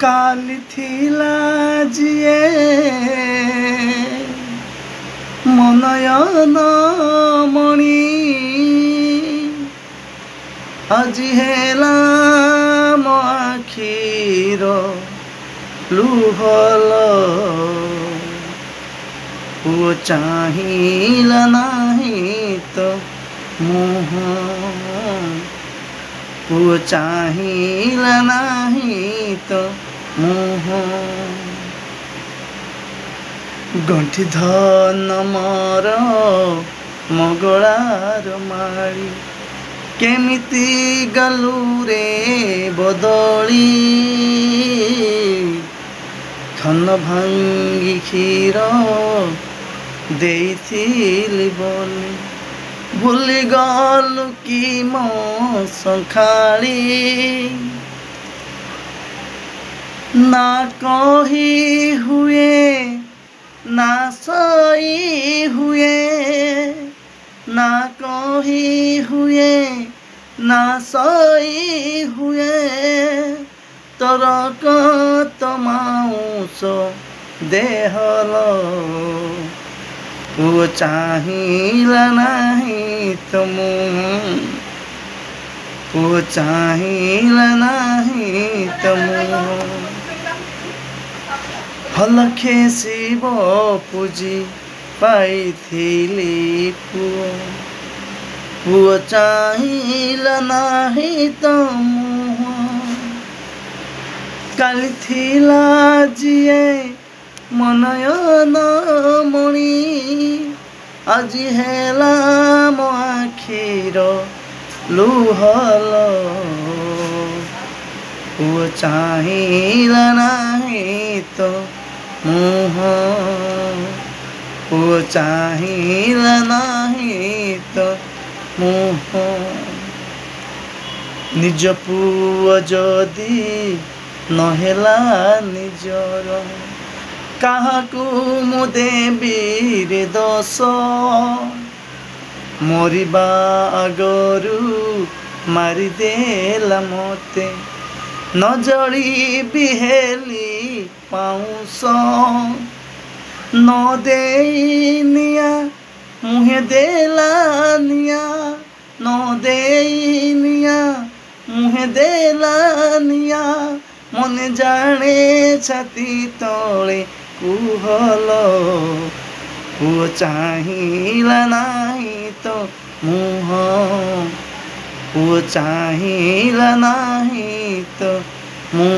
काली थिला जिए मनयन मणि আজি हेला मो आखिर लुहल वो चाहिला नहीं तो मुह वो चाहिला नहीं तो मुह गंठी धन मर मगलार माड़ी केमिति गलु रे बदली थन भांगी क्षीर देइथिली बोली भूली गलु कि मो संखाली ना कही हुए ना सही हुए ना कही हुए ना सही हुए तोर कतमाउस देहल वो चाहिला नहीं तुम वो चाहिला नहीं तुम हलखे शिव पूजी पाइथिली पुओ पुओ चाहिला नहीं तो मुह काली थिला जिए मनयन मणि আজি हेला मो आखिर लुहल वो चाहिला नहीं तो मुह वो चाहिला नहीं तो मुह निज पुओ जदि नहेला निजर काहाकू मु देबी रे दोष मरिबा आगरू मारिदेला मते न जड़ी बिहेली पाउस न देई निया मुहे देला निया न देई निया मुहे देला निया मने जाने छाती तले कुहल वो चाहिला नहीं तो मुह वो चाहिला नहीं तो मुह।